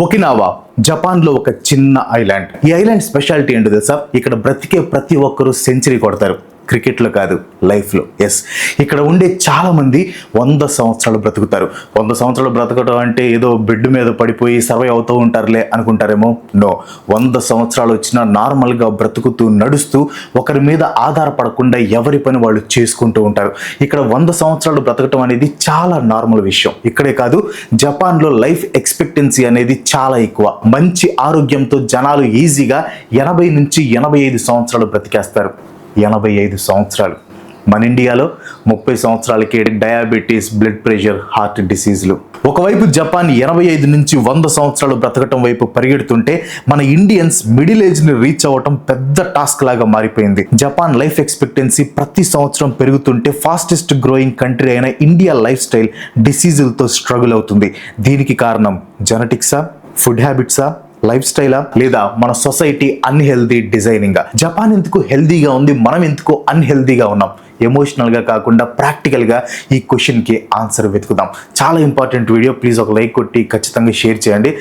Okinawa జపాన్లో ఒక చిన్న ఐలాండ్. ఈ ఐలాండ్ స్పెషాలిటీ ఏంటో తెలుసా? ఇక్కడ బ్రతికే ప్రతి ఒక్కరూ సెంచరీ కొడతారు. క్రికెట్లో కాదు, లైఫ్లో. ఎస్, ఇక్కడ ఉండే చాలా మంది 100 సంవత్సరాలు బ్రతుకుతారు. 100 సంవత్సరాలు బ్రతకడం అంటే ఏదో బెడ్ మీద పడిపోయి సర్వై అవుతూ ఉంటారులే అనుకుంటారేమో. నో, 100 సంవత్సరాలు వచ్చినా నార్మల్గా బ్రతుకుతూ నడుస్తూ ఒకరి మీద ఆధారపడకుండా ఎవరి పని వాళ్ళు చేసుకుంటూ ఉంటారు. ఇక్కడ 100 సంవత్సరాలు బ్రతకటం అనేది చాలా నార్మల్ విషయం. ఇక్కడే కాదు, జపాన్లో లైఫ్ ఎక్స్పెక్టెన్సీ అనేది చాలా ఎక్కువ. మంచి ఆరోగ్యంతో జనాలు ఈజీగా 80 నుంచి 85 సంవత్సరాలు బ్రతికేస్తారు. 85 సంవత్సరాలు. మన ఇండియాలో 30 సంవత్సరాలకి డయాబెటీస్, బ్లడ్ ప్రెషర్, హార్ట్ డిసీజులు. ఒకవైపు జపాన్ 85 నుంచి 100 సంవత్సరాలు బ్రతకటం వైపు పరిగెడుతుంటే మన ఇండియన్స్ మిడిల్ ఏజ్ని రీచ్ అవ్వటం పెద్ద టాస్క్ లాగా మారిపోయింది. జపాన్ లైఫ్ ఎక్స్పెక్టెన్సీ ప్రతి సంవత్సరం పెరుగుతుంటే ఫాస్టెస్ట్ గ్రోయింగ్ కంట్రీ అయిన ఇండియా లైఫ్ స్టైల్ డిసీజులతో స్ట్రగుల్ అవుతుంది. దీనికి కారణం జెనెటిక్సా, ఫుడ్ హ్యాబిట్సా, లైఫ్ స్టైలా, లేదా మన సొసైటీ అన్హెల్దీ డిజైనింగా? జపాన్ ఎందుకు హెల్దీగా ఉంది, మనం ఎందుకు అన్హెల్దీగా ఉన్నాం? ఎమోషనల్గా కాకుండా ప్రాక్టికల్గా ఈ క్వశ్చన్కి ఆన్సర్ వెతుకుదాం. చాలా ఇంపార్టెంట్ వీడియో. ప్లీజ్ ఒక లైక్ కొట్టి ఖచ్చితంగా షేర్ చేయండి.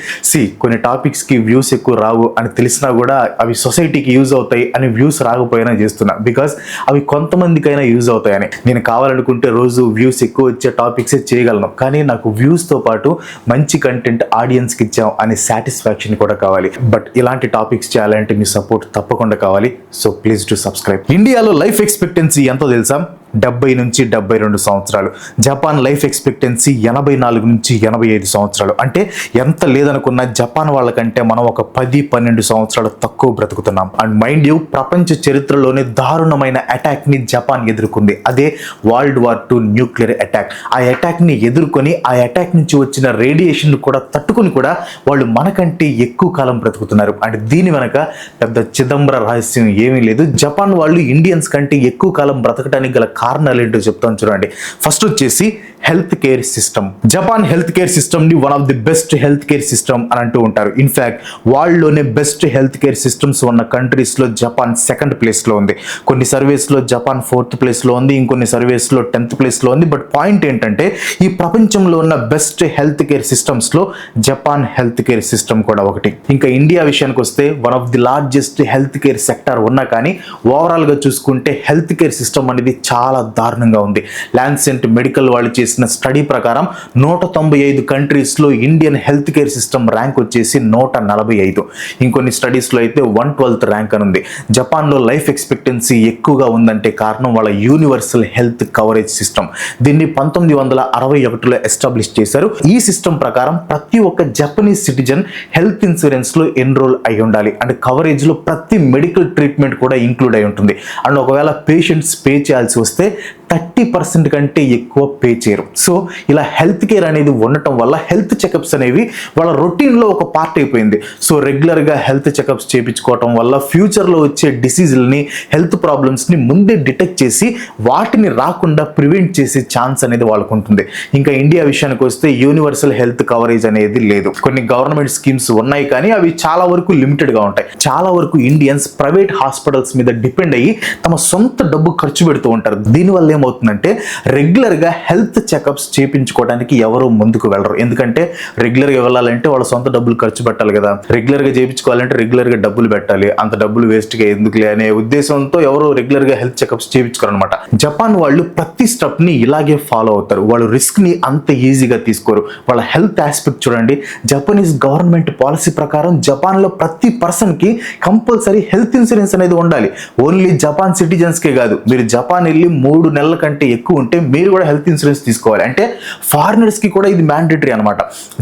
కొన్ని టాపిక్స్కి వ్యూస్ ఎక్కువ రావు అని తెలిసినా కూడా అవి సొసైటీకి యూజ్ అవుతాయి అని వ్యూస్ రాకపోయినా చేస్తున్నా, బికాస్ అవి కొంతమందికైనా యూజ్ అవుతాయని. నేను కావాలనుకుంటే రోజు వ్యూస్ ఎక్కువ వచ్చే టాపిక్సే చేయగలను, కానీ నాకు వ్యూస్తో పాటు మంచి కంటెంట్ ఆడియన్స్కి ఇచ్చాం అనే సాటిస్ఫాక్షన్ కూడా కావాలి. బట్ ఇలాంటి టాపిక్స్ చేయాలంటే మీ సపోర్ట్ తప్పకుండా కావాలి. So please to subscribe. ఇండియాలో లైఫ్ ఎక్స్పెక్టెన్సీ ఎంతో తెలుసా? 70 నుంచి 72 సంవత్సరాలు. జపాన్ లైఫ్ ఎక్స్పెక్టెన్సీ 84 నుంచి 85 సంవత్సరాలు. అంటే ఎంత లేదనుకున్నా జపాన్ వాళ్ళకంటే మనం ఒక 10-12 సంవత్సరాలు తక్కువ బ్రతుకుతున్నాం. అండ్ మైండ్ యూ, ప్రపంచ చరిత్రలోనే దారుణమైన అటాక్ని జపాన్ ఎదుర్కొంది. అదే world war II nuclear attack. ఆ అటాక్ని ఎదుర్కొని ఆ అటాక్ నుంచి వచ్చిన రేడియేషన్ కూడా తట్టుకుని కూడా వాళ్ళు మనకంటే ఎక్కువ కాలం బ్రతుకుతున్నారు. అండ్ దీని వెనక పెద్ద చిదంబర రహస్యం ఏమీ లేదు. జపాన్ వాళ్ళు ఇండియన్స్ కంటే ఎక్కువ కాలం బ్రతకడానికి గల కారణాలు ఏంటో చెప్తాను చూడండి. ఫస్ట్ వచ్చేసి health care system. Japan health care system ని one of the best health care system అని అంటూ ఉంటారు. ఇన్ఫాక్ట్ వరల్డ్ లోనే బెస్ట్ హెల్త్ కేర్ సిస్టమ్స్ ఉన్న కంట్రీస్ లో జపాన్ 2nd ప్లేస్ లో ఉంది. కొన్ని సర్వేస్ లో జపాన్ 4th ప్లేస్ లో ఉంది, ఇంకొన్ని సర్వేస్ లో 10th ప్లేస్ లో ఉంది. బట్ పాయింట్ ఏంటంటే ఈ ప్రపంచంలో ఉన్న బెస్ట్ హెల్త్ కేర్ సిస్టమ్స్ లో జపాన్ హెల్త్ కేర్ సిస్టమ్ కూడా ఒకటి. ఇంకా ఇండియా విషయానికి వస్తే one of the largest health care sector ఉన్నా కానీ ఓవరాల్ గా చూసుకుంటే హెల్త్ కేర్ సిస్టమ్ అనేది చాలా దారుణంగా ఉంది. ల్యాన్సెంట్ మెడికల్ వాళ్ళు చేసిన స్టడీ ప్రకారం 195 కంట్రీస్లో Indian health care system rank వచ్చేసి 145. ఇంకొన్ని స్టడీస్లో అయితే 112th ర్యాంక్ అని ఉంది. జపాన్లో లైఫ్ ఎక్స్పెక్టెన్సీ ఎక్కువగా ఉందంటే కారణం వాళ్ళ యూనివర్సల్ హెల్త్ కవరేజ్ సిస్టమ్. దీన్ని 1961లో ఎస్టాబ్లిష్ చేశారు. ఈ సిస్టమ్ ప్రకారం ప్రతి ఒక్క జపనీస్ సిటిజన్ హెల్త్ ఇన్సూరెన్స్ లో ఎన్రోల్ అయి ఉండాలి. అండ్ కవరేజ్ లో ప్రతి మెడికల్ ట్రీట్మెంట్ కూడా ఇంక్లూడ్ అయి ఉంటుంది. అండ్ ఒకవేళ పేషెంట్స్ పే చేయాల్సి వస్తే 30% కంటే ఎక్కువ పే చేయరు. సో ఇలా హెల్త్ కేర్ అనేది ఉండటం వల్ల హెల్త్ చెకప్స్ అనేవి వాళ్ళ రొటీన్లో ఒక పార్ట్ అయిపోయింది. సో రెగ్యులర్గా హెల్త్ చెకప్స్ చేయించుకోవటం వల్ల ఫ్యూచర్లో వచ్చే డిసీజుల్ని, హెల్త్ ప్రాబ్లమ్స్ని ముందే డిటెక్ట్ చేసి వాటిని రాకుండా ప్రివెంట్ చేసే ఛాన్స్ అనేది వాళ్ళకు ఉంటుంది. ఇంకా ఇండియా విషయానికి వస్తే యూనివర్సల్ హెల్త్ కవరేజ్ అనేది లేదు. కొన్ని గవర్నమెంట్ స్కీమ్స్ ఉన్నాయి కానీ అవి చాలా వరకు లిమిటెడ్గా ఉంటాయి. చాలా వరకు ఇండియన్స్ ప్రైవేట్ హాస్పిటల్స్ మీద డిపెండ్ అయ్యి తమ సొంత డబ్బు ఖర్చు పెడుతూ ఉంటారు. దీనివల్ల ఏమవుతుందంటే రెగ్యులర్గా హెల్త్ చెకప్స్ చేయించుకోవడానికి ఎవరు ముందుకు వెళ్ళరు. ఎందుకంటే రెగ్యులర్గా వెళ్ళాలంటే వాళ్ళ సొంత డబ్బులు ఖర్చు పెట్టాలి కదా. రెగ్యులర్గా చేయించుకోవాలంటే రెగ్యులర్గా డబ్బులు పెట్టాలి. అంత డబ్బులు వేస్ట్గా ఎందుకులే అనే ఉద్దేశంతో ఎవరు రెగ్యులర్గా హెల్త్ చెకప్స్ చేయించుకోరు అనమాట. జపాన్ వాళ్ళు ప్రతి స్టెప్ ని ఇలాగే ఫాలో అవుతారు. వాళ్ళు రిస్క్ ని అంత ఈజీగా తీసుకోరు. వాళ్ళ హెల్త్ ఆస్పెక్ట్ చూడండి. జపనీస్ గవర్నమెంట్ పాలసీ ప్రకారం జపాన్ లో ప్రతి పర్సన్ కి కంపల్సరీ హెల్త్ ఇన్సూరెన్స్ అనేది ఉండాలి. ఓన్లీ జపాన్ సిటిజన్స్ కే కాదు, మీరు జపాన్ వెళ్ళి 3 నెలల కంటే ఎక్కువ ఉంటే మీరు కూడా హెల్త్ ఇన్సూరెన్స్ తీసుకోవాలి. అంటే ఫారినర్స్ కి కూడా ఇది మ్యాండేటరీ అనమాట.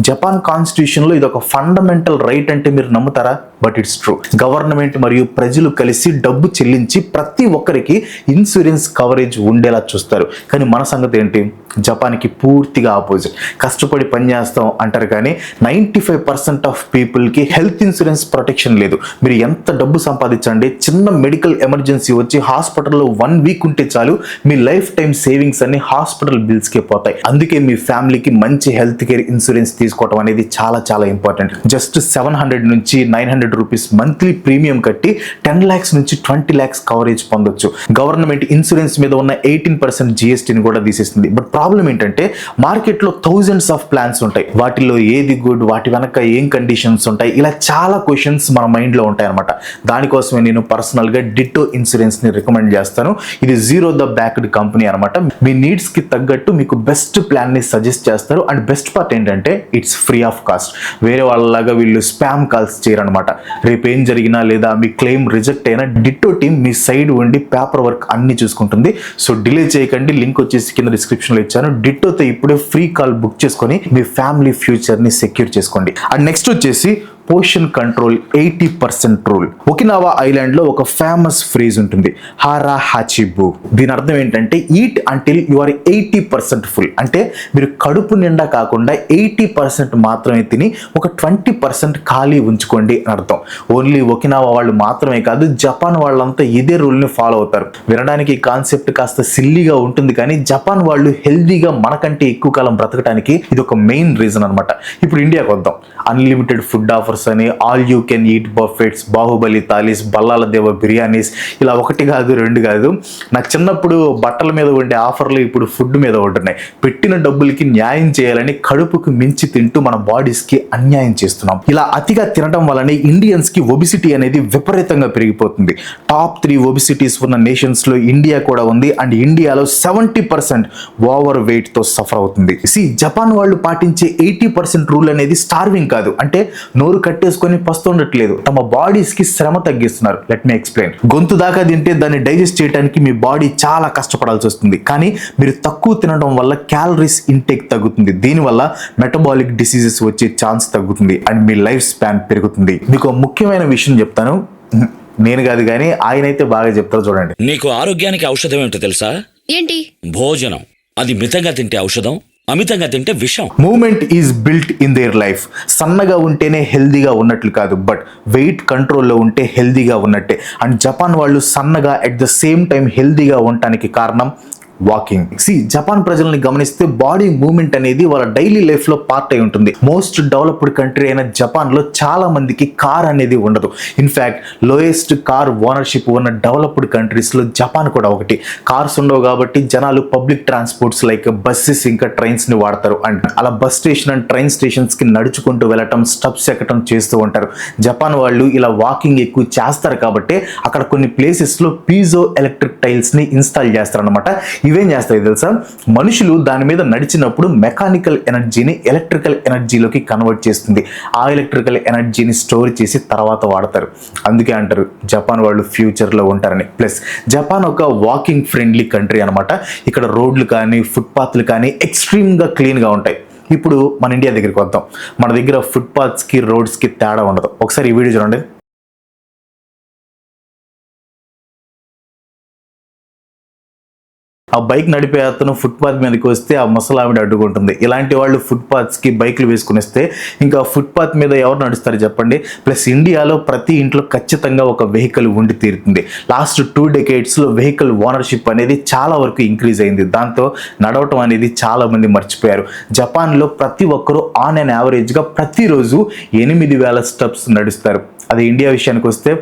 జపాన్ కాన్స్టిట్యూషన్ లో ఇది ఒక ఫండమెంటల్ రైట్ అంటే మీరు నమ్ముతారా? But it's true. గవర్నమెంట్ మరియు ప్రజలు కలిసి డబ్బు చెల్లించి ప్రతి ఒక్కరికి ఇన్సూరెన్స్ కవరేజ్ ఉండేలా చూస్తారు. కానీ మన సంగతి ఏంటి? జపాన్కి పూర్తిగా ఆపోజిట్. కష్టపడి పనిచేస్తాం అంటారు కానీ 95% ఆఫ్ పీపుల్కి హెల్త్ ఇన్సూరెన్స్ ప్రొటెక్షన్ లేదు. మీరు ఎంత డబ్బు సంపాదించండి, చిన్న మెడికల్ ఎమర్జెన్సీ వచ్చి హాస్పిటల్లో 1 వీక్ ఉంటే చాలు మీ లైఫ్ లైఫ్ టైం సేవింగ్స్ అన్ని హాస్పిటల్ బిల్స్ కే పోతాయి. అందుకే మీ ఫ్యామిలీకి మంచి హెల్త్ కేర్ ఇన్సూరెన్స్ తీసుకోవడం అనేది చాలా చాలా ఇంపార్టెంట్. జస్ట్ 700 నుంచి 900 రూపీస్ మంత్లీ ప్రీమియం కట్టి 10 lakhs నుంచి 20 lakhs కవరేజ్ పొందొచ్చు. గవర్నమెంట్ ఇన్సూరెన్స్ మీద ఉన్న 18% జిఎస్టీని కూడా తీసేస్తుంది. బట్ ప్రాబ్లం ఏంటంటే మార్కెట్లో థౌజండ్స్ ఆఫ్ ప్లాన్స్ ఉంటాయి. వాటిలో ఏది గుడ్, వాటి వెనక ఏం కండిషన్స్ ఉంటాయి, ఇలా చాలా క్వశ్చన్స్ మన మైండ్ లో ఉంటాయి అనమాట. దానికోసమే నేను పర్సనల్ గా డిట్టో ఇన్సూరెన్స్ ని రికమెండ్ చేస్తాను. ఇది జీరో ద బ్యాక్డ్ కంపెనీ అనమాట. మీ నీడ్స్ కి తగ్గట్టు మీకు బెస్ట్ ప్లాన్ ని సజెస్ట్ చేస్తారు. అండ్ బెస్ట్ పార్ట్ ఏంటంటే ఇట్స్ ఫ్రీ ఆఫ్ కాస్ట్. వేరే వాళ్ళలాగా వీళ్ళు స్పామ్ కాల్స్ చేయరనమాట. రేపు ఏం జరిగినా లేదా మీ క్లెయిమ్ రిజెక్ట్ అయినా డిట్టో టీమ్ మీ సైడ్ ఉండి పేపర్ వర్క్ అన్ని చూసుకుంటుంది. సో డిలే చేయకండి. లింక్ వచ్చేసి కింద డిస్క్రిప్షన్ లో ఇచ్చాను. డిట్టోతో ఇప్పుడే ఫ్రీ కాల్ బుక్ చేసుకొని మీ ఫ్యామిలీ ఫ్యూచర్ ని సెక్యూర్ చేసుకోండి. అండ్ నెక్స్ట్ వచ్చేసి portion control 80% rule. Okinawa island లో ఒక ఫేమస్ ఫ్రేజ్ ఉంటుంది, హారా హాచిబు. దీని అర్థం ఏంటంటే eat until you are 80% full. అంటే మీరు కడుపు నిండా కాకుండా 80% మాత్రమే తిని ఒక 20% ఖాళీ ఉంచుకోండి అని అర్థం. ఓన్లీ ఒకినావా వాళ్ళు మాత్రమే కాదు, జపాన్ వాళ్ళంతా ఇదే రూల్ ని ఫాలో అవుతారు. వినడానికి ఈ కాన్సెప్ట్ కాస్త సిల్లీగా ఉంటుంది, కానీ జపాన్ వాళ్ళు హెల్దీగా మనకంటే ఎక్కువ కాలం బ్రతకడానికి ఇది ఒక మెయిన్ రీజన్ అనమాట. ఇప్పుడు ఇండియాకి వద్దాం. అన్లిమిటెడ్ ఫుడ్ ఆఫర్స్ అని, all you can eat buffets, Baahubali thalis, Ballala Deva biryanis, ఇలా ఒకటి కాదు రెండు కాదు. నాకు చిన్నప్పుడు బట్టల మీద ఉండే ఆఫర్లు ఇప్పుడు ఫుడ్ మీద ఉంటున్నాయి. పెట్టిన డబ్బులకి న్యాయం చేయాలని కడుపుకు మించి తింటూ మన బాడీస్ కి అన్యాయం చేస్తున్నాం. ఇలా అతిగా తినడం వల్లనే ఇండియన్స్ కి ఒబిసిటీ అనేది విపరీతంగా పెరిగిపోతుంది. టాప్ 3 ఒబిసిటీస్ ఉన్న నేషన్స్ లో ఇండియా కూడా ఉంది. అండ్ ఇండియాలో 70% ఓవర్ వెయిట్ తో సఫర్ అవుతుంది. జపాన్ వాళ్ళు పాటించే 80% రూల్ అనేది స్టార్వింగ్ కాదు, అంటే నోరు కట్టేసుకొని పస్తుండట్లేదు, తమ బాడీస్ కి శ్రమ తగ్గిస్తున్నారు. Let me explain. గొంతు దాకా తింటే దాన్ని డైజెస్ట్ చేయడానికి మీ బాడీ చాలా కష్టపడాల్సి వస్తుంది. కానీ మీరు తక్కువ తినడం వల్ల క్యాలరీస్ ఇంటేక్ తగ్గుతుంది. దీనివల్ల మెటబాలిక్ డిసీజెస్ వచ్చే ఛాన్స్ తగ్గుతుంది అండ్ మీ లైఫ్ స్పాన్ పెరుగుతుంది. మీకు ముఖ్యమైన విషయం చెప్తాను, నేను కాదు కానీ ఆయన అయితే బాగా చెప్తారు చూడండి. నీకు ఆరోగ్యానికి ఔషధం ఏంటో తెలుసా? ఏంటి? భోజనం. అది మితంగా తింటే ఔషధం, అమితంగా తింటే విషం. Movement is built in their life. సన్నగా ఉంటేనే హెల్దీగా ఉన్నట్లు కాదు, బట్ వెయిట్ కంట్రోల్లో ఉంటే హెల్దీగా ఉన్నట్టే. అండ్ జపాన్ వాళ్ళు సన్నగా అట్ ద సేమ్ టైం హెల్దీగా ఉండటానికి కారణం వాకింగ్. జపాన్ ప్రజల్ని గమనిస్తే బాడీ మూవ్మెంట్ అనేది వాళ్ళ డైలీ లైఫ్ లో పార్ట్ అయి ఉంటుంది. మోస్ట్ డెవలప్డ్ కంట్రీ అయిన జపాన్ లో చాలా మందికి కార్ అనేది ఉండదు. ఇన్ఫాక్ట్ లోయెస్ట్ కార్ ఓనర్షిప్ ఉన్న డెవలప్డ్ కంట్రీస్ లో జపాన్ కూడా ఒకటి. కార్స్ ఉండవు కాబట్టి జనాలు పబ్లిక్ ట్రాన్స్పోర్ట్స్ లైక్ బస్సెస్ ఇంకా ట్రైన్స్ ని వాడతారు. అండ్ అలా bus station and train stations కి నడుచుకుంటూ వెళ్ళటం, స్టెప్స్ ఎక్కడం చేస్తూ ఉంటారు. జపాన్ వాళ్ళు ఇలా వాకింగ్ ఎక్కువ చేస్తారు కాబట్టి అక్కడ కొన్ని ప్లేసెస్ లో పీజో ఎలక్ట్రిక్ టైల్స్ ని ఇన్స్టాల్ చేస్తారనమాట. ఇవేం చేస్తాయి తెలుసా? మనుషులు దాని మీద నడిచినప్పుడు మెకానికల్ ఎనర్జీని ఎలక్ట్రికల్ ఎనర్జీలోకి కన్వర్ట్ చేస్తుంది. ఆ ఎలక్ట్రికల్ ఎనర్జీని స్టోర్ చేసి తర్వాత వాడతారు. అందుకే అంటారు జపాన్ వాళ్ళు ఫ్యూచర్లో ఉంటారని. ప్లస్ జపాన్ ఒక వాకింగ్ ఫ్రెండ్లీ కంట్రీ అనమాట. ఇక్కడ రోడ్లు కానీ ఫుట్పాత్లు కానీ ఎక్స్ట్రీమ్గా క్లీన్గా ఉంటాయి. ఇప్పుడు మన ఇండియా దగ్గరికి వద్దాం. మన దగ్గర ఫుట్పాత్స్కి రోడ్స్కి తేడా ఉండదు. ఒకసారి ఈ వీడియో చూడండి. ఆ బైక్ నడిపే అతను ఫుట్పాత్ మీదకి వస్తే ఆ ముసలావిడ అడ్డుకుంటుంది. ఇలాంటి వాళ్ళు ఫుట్పాత్స్కి బైక్లు వేసుకుని వస్తే ఇంకా ఫుట్పాత్ మీద ఎవరు నడుస్తారు చెప్పండి? ప్లస్ ఇండియాలో ప్రతి ఇంట్లో ఖచ్చితంగా ఒక వెహికల్ ఉండి తీరుతుంది. లాస్ట్ 2 decadesలో వెహికల్ ఓనర్షిప్ అనేది చాలా వరకు ఇంక్రీజ్ అయింది. దాంతో నడవటం అనేది చాలా మంది మర్చిపోయారు. జపాన్లో ప్రతి ఒక్కరూ ఆన్ అండ్ యావరేజ్గా ప్రతిరోజు 8,000 స్టెప్స్ నడుస్తారు. అది ఇండియా విషయానికి వస్తే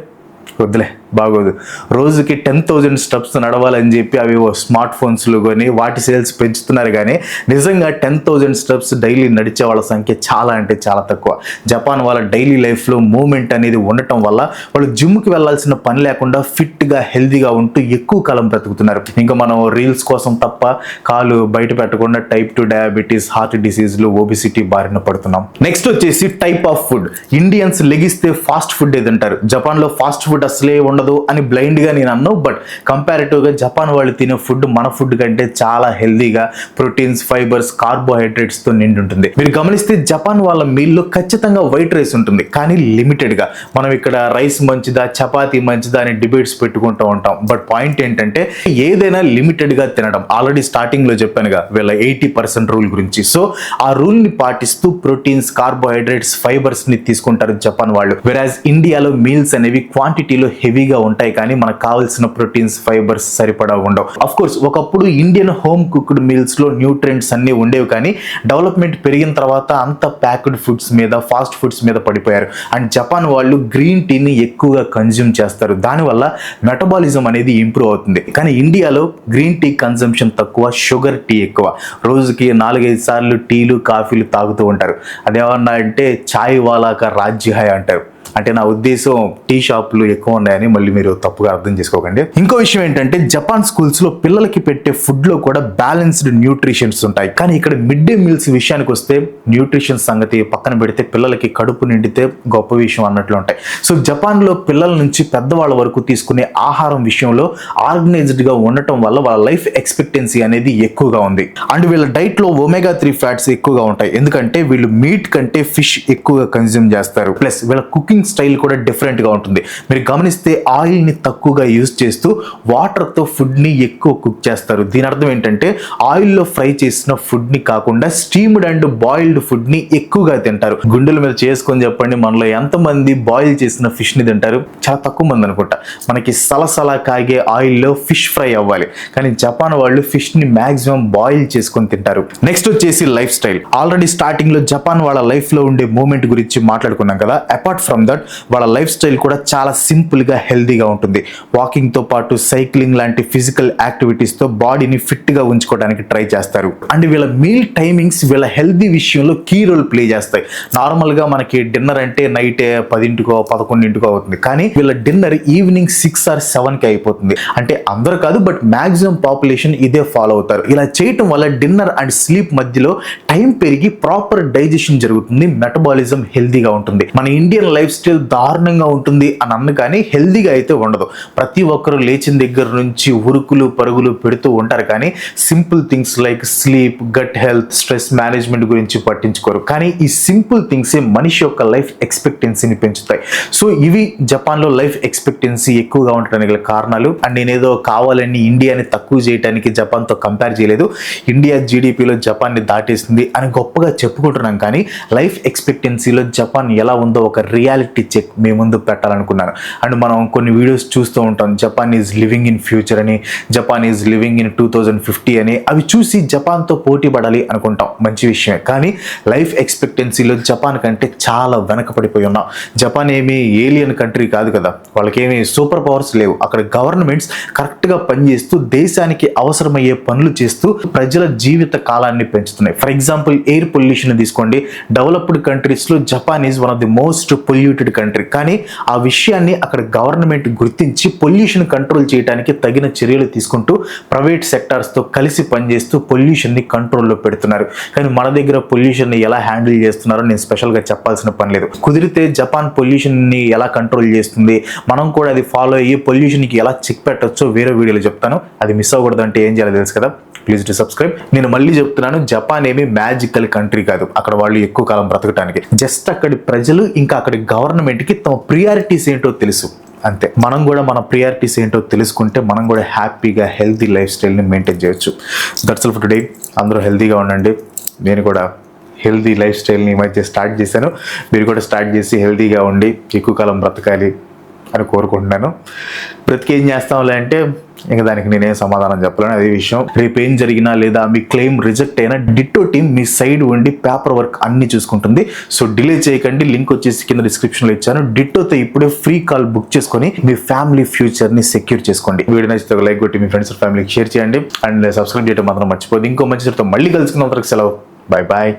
వద్దులే, బాగోదు. రోజుకి 10,000 స్టెప్స్ నడవాలని చెప్పి అవి స్మార్ట్ ఫోన్స్లో కొని వాటి సేల్స్ పెంచుతున్నారు. కానీ నిజంగా 10,000 స్టెప్స్ డైలీ నడిచే వాళ్ళ సంఖ్య చాలా అంటే చాలా తక్కువ. జపాన్ వాళ్ళ డైలీ లైఫ్లో మూమెంట్ అనేది ఉండటం వల్ల వాళ్ళు జిమ్కి వెళ్ళాల్సిన పని లేకుండా ఫిట్గా హెల్దీగా ఉంటూ ఎక్కువ కాలం బ్రతుకుతున్నారు. ఇంకా మనం రీల్స్ కోసం తప్ప కాలు బయట పెట్టకుండా టైప్ 2 డయాబెటీస్, హార్ట్ డిసీజ్లు, ఒబిసిటీ బారిన పడుతున్నాం. నెక్స్ట్ వచ్చేసి టైప్ ఆఫ్ ఫుడ్. ఇండియన్స్ లెగిస్తే ఫాస్ట్ ఫుడ్ ఏదంటారు. జపాన్లో ఫాస్ట్ ఫుడ్ అసలే ఉండదు అని బ్లైండ్ గా నేను అన్నాను. బట్ కంపారిటివ్ గా జపాన్ వాళ్ళు తినే ఫుడ్ మన ఫుడ్ కంటే చాలా హెల్దీగా ప్రోటీన్స్, ఫైబర్స్, కార్బోహైడ్రేట్స్ తో నిండి ఉంటుంది. మీరు గమనిస్తే జపాన్ వాళ్ళ మీల్లో ఖచ్చితంగా వైట్ రైస్ ఉంటుంది, కానీ లిమిటెడ్ గా. మనం ఇక్కడ రైస్ మంచిదా, చపాతీ మంచిదా అని డిబేట్స్ పెట్టుకుంటూ ఉంటాం. బట్ పాయింట్ ఏంటంటే ఏదైనా లిమిటెడ్ గా తినడం. ఆల్రెడీ స్టార్టింగ్ లో చెప్పానుగా వీళ్ళ 80% రూల్ గురించి. సో ఆ రూల్ ని పాటిస్తూ ప్రోటీన్స్, కార్బోహైడ్రేట్స్, ఫైబర్స్ ని తీసుకుంటారు జపాన్ వాళ్ళు. వెరాజ్ ఇండియాలో మీల్స్ అనేవి క్వాంటిటీలో హెవీ హెల్దీగా ఉంటాయి కానీ మనకు కావాల్సిన ప్రోటీన్స్ ఫైబర్స్ సరిపడా ఉండవు. అఫ్ కోర్స్ ఒకప్పుడు ఇండియన్ హోమ్ కుక్డ్ మీల్స్ లో న్యూట్రియంట్స్ అన్ని ఉండేవి కానీ డెవలప్మెంట్ పెరిగిన తర్వాత అంత ప్యాక్డ్ ఫుడ్స్ మీద ఫాస్ట్ ఫుడ్స్ మీద పడిపోయారు. అండ్ జపాన్ వాళ్ళు గ్రీన్ టీని ఎక్కువగా కన్జ్యూమ్ చేస్తారు, దానివల్ల మెటబాలిజం అనేది ఇంప్రూవ్ అవుతుంది. కానీ ఇండియాలో గ్రీన్ టీ కన్సంప్షన్ తక్కువ, షుగర్ టీ ఎక్కువ. రోజుకి 4-5 సార్లు టీలు కాఫీలు తాగుతూ ఉంటారు. అదేమన్నా అంటే ఛాయ్ వాలాక రాజ్య హాయ్ అంటారు. అంటే నా ఉద్దేశం టీ షాపులు ఎక్కువ ఉన్నాయని మళ్ళీ మీరు తప్పుగా అర్థం చేసుకోకండి. ఇంకో విషయం ఏంటంటే జపాన్ స్కూల్స్ లో పిల్లలకి పెట్టే ఫుడ్ లో కూడా బ్యాలెన్స్డ్ న్యూట్రిషన్స్ ఉంటాయి. కానీ ఇక్కడ మిడ్ డే మీల్స్ విషయానికి వస్తే న్యూట్రిషన్ సంగతి పక్కన పెడితే పిల్లలకి కడుపు నిండితే గొప్ప విషయం అన్నట్లు ఉంటాయి. సో జపాన్ లో పిల్లల నుంచి పెద్దవాళ్ళ వరకు తీసుకునే ఆహారం విషయంలో ఆర్గనైజ్డ్ గా ఉండటం వల్ల వాళ్ళ లైఫ్ ఎక్స్పెక్టెన్సీ అనేది ఎక్కువగా ఉంది. అండ్ వీళ్ళ డైట్ లో ఒమేగా-3 ఫ్యాట్స్ ఎక్కువగా ఉంటాయి, ఎందుకంటే వీళ్ళు మీట్ కంటే ఫిష్ ఎక్కువగా కన్జ్యూమ్ చేస్తారు. ప్లస్ వీళ్ళ కుకింగ్ స్టైల్ కూడా డిఫరెంట్ గా ఉంటుంది. మీరు గమనిస్తే ఆయిల్ ని తక్కువగా యూజ్ చేస్తూ వాటర్ తో ఫుడ్ ని ఎక్కువ కుక్ చేస్తారు. దీని అర్థం ఏంటంటే ఆయిల్ లో ఫ్రై చేసిన ఫుడ్ ని కాకుండా స్టీమ్డ్ అండ్ బాయిల్డ్ ఫుడ్ ని ఎక్కువగా తింటారు. గుండెల మీద చేసుకొని చెప్పండి, మనలో ఎంతమంది బాయిల్ చేసిన ఫిష్ ని తింటారు? చాలా తక్కువ మంది అనుకుంటా. మనకి సలసలా కాగే ఆయిల్ లో ఫిష్ ఫ్రై అవ్వాలి, కానీ జపాన్ వాళ్ళు ఫిష్ ని మాక్సిమం బాయిల్ చేసుకొని తింటారు. నెక్స్ట్ వచ్చేసి లైఫ్ స్టైల్. ఆల్రెడీ స్టార్టింగ్ లో జపాన్ వాళ్ళ లైఫ్ లో ఉండే మూమెంట్ గురించి మాట్లాడుకున్నాం కదా. అపార్ట్ ఫ్రమ్ దట్ వాళ్ళ లైఫ్ స్టైల్ కూడా చాలా సింపుల్ గా హెల్దీగా ఉంటుంది. వాకింగ్ తో పాటు సైక్లింగ్ లాంటి ఫిజికల్ యాక్టివిటీస్ తో బాడీని ఫిట్ గా ఉంచుకోవడానికి ట్రై చేస్తారు. అండ్ వీళ్ళ మీల్ టైమింగ్స్ వీళ్ళ హెల్దీ విషయంలో కీ రోల్ ప్లే చేస్తాయి. నార్మల్ గా మనకి డిన్నర్ అంటే నైట్ 10-కో 11-కో అవుతుంది, కానీ వీళ్ళ డిన్నర్ ఈవినింగ్ 6 or 7కి అయిపోతుంది. అంటే అందరూ కాదు, బట్ మాక్సిమం పాపులేషన్ ఇదే ఫాలో అవుతారు. ఇలా చేయటం వల్ల డిన్నర్ అండ్ స్లీప్ మధ్యలో టైం పెరిగి ప్రాపర్ డైజెషన్ జరుగుతుంది, మెటబాలిజం హెల్దీగా ఉంటుంది. మన ఇండియన్ లైఫ్ స్టైల్ దారుణంగా ఉంటుంది అని అన్న కానీ హెల్దీగా అయితే ఉండదు. ప్రతి ఒక్కరు లేచిన దగ్గర నుంచి ఉరుకులు పరుగులు పెడుతూ ఉంటారు, కానీ simple things like sleep, gut health, stress management గురించి పట్టించుకోరు. కానీ ఈ సింపుల్ థింగ్సే మనిషి యొక్క లైఫ్ ఎక్స్పెక్టెన్సీని పెంచుతాయి. సో ఇవి జపాన్లో లైఫ్ ఎక్స్పెక్టెన్సీ ఎక్కువగా ఉండడానికి గల కారణాలు. అండ్ నేనేదో కావాలని ఇండియాని తక్కువ చేయడానికి జపాన్తో కంపేర్ చేయలేదు. ఇండియా జీడిపిలో జపాన్ని దాటేసింది అని గొప్పగా చెప్పుకుంటున్నాం, కానీ లైఫ్ ఎక్స్పెక్టెన్సీలో జపాన్ ఎలా ఉందో ఒక రియాలిటీ చెక్ మీ ముందు పెట్టాలనుకున్నాను. అండ్ మనం కొన్ని వీడియోస్ చూస్తూ ఉంటాం, Japan is living in future అని, జపాన్ ఈజ్ లివింగ్ ఇన్ 2050 అని. అవి చూసి జపాన్తో పోటీ పడాలి అనుకుంటాం, మంచి విషయమే. కానీ లైఫ్ ఎక్స్పెక్టెన్సీలో జపాన్ కంటే చాలా వెనకపడిపోయి ఉన్నాం. జపాన్ ఏమీ ఏలియన్ కంట్రీ కాదు కదా, వాళ్ళకేమీ సూపర్ పవర్స్ లేవు. అక్కడ గవర్నమెంట్స్ కరెక్ట్గా పనిచేస్తూ దేశానికి అవసరమయ్యే పనులు చేస్తూ ప్రజల జీవిత కాలాన్ని పెంచుతున్నాయి. ఫర్ ఎగ్జాంపుల్ ఎయిర్ పొల్యూషన్ తీసుకోండి. డెవలప్డ్ కంట్రీస్లో Japan is one of the most polluted country, కానీ ఆ విషయాన్ని అక్కడ గవర్నమెంట్ గుర్తించి పొల్యూషన్ కంట్రోల్ చేయడానికి తగిన చర్యలు తీసుకుంటూ ప్రైవేట్ సెక్టార్స్తో కలిసి పనిచేస్తూ పొల్యూషన్ని కంట్రోల్లో పెడుతున్నారు. కానీ మన దగ్గర పొల్యూషన్ని ఎలా హ్యాండిల్ చేస్తున్నారో నేను స్పెషల్గా చెప్పాల్సిన పని లేదు. కుదిరితే జపాన్ పొల్యూషన్ని ఎలా కంట్రోల్ చేస్తుంది, మనం కూడా అది ఫాలో అయ్యి పొల్యూషన్కి ఎలా చెక్ పెట్టచ్చో వేరే వీడియోలో చెప్తాను. అది మిస్ అవ్వకూడదు అంటే ఏం చేయాలో తెలుసు కదా, ప్లీజ్ టు సబ్స్క్రైబ్. నేను మళ్ళీ చెప్తున్నాను, జపాన్ ఏమీ మ్యాజికల్ కంట్రీ కాదు. అక్కడ వాళ్ళు ఎక్కువ కాలం బ్రతకడానికి జస్ట్ అక్కడి ప్రజలు ఇంకా అక్కడి గవర్నమెంట్కి తమ ప్రియారిటీస్ ఏంటో తెలుసు, అంతే. మనం కూడా మన ప్రియారిటీస్ ఏంటో తెలుసుకుంటే మనం కూడా హ్యాపీగా హెల్తీ లైఫ్ స్టైల్ని మెయింటైన్ చేయొచ్చు. That's all for today. అందరూ హెల్తీగా ఉండండి. నేను కూడా హెల్తీ లైఫ్ స్టైల్ని ఈ మధ్య స్టార్ట్ చేశాను. మీరు కూడా స్టార్ట్ చేసి హెల్తీగా ఉండి ఎక్కువ కాలం బ్రతకాలి అని కోరుకుంటున్నాను. బ్రతికేం చేస్తాంలే అంటే ఇంకా దానికి నేనేం సమాధానం చెప్పలేను, అదే విషయం. రేపు ఏం జరిగినా లేదా మీ క్లెయిమ్ రిజెక్ట్ అయినా డిట్టో టీమ్ మీ సైడ్ ఉండి పేపర్ వర్క్ అన్ని చూసుకుంటుంది. సో డిలే చేయకండి. లింక్ వచ్చేసి కింద డిస్క్రిప్షన్లో ఇచ్చాను. డిట్టోతో ఇప్పుడే ఫ్రీ కాల్ బుక్ చేసుకొని మీ ఫ్యామిలీ ఫ్యూచర్ని సెక్యూర్ చేసుకోండి. వీడియో నచ్చితే లైక్ కొట్టి మీ ఫ్రెండ్స్ ఫ్యామిలీకి షేర్ చేయండి అండ్ సబ్స్క్రైబ్ చేయడం మాత్రం మర్చిపోదు. ఇంకో మంచి మళ్ళీ కలుసుకున్న వరకు సెలవు. Bye bye.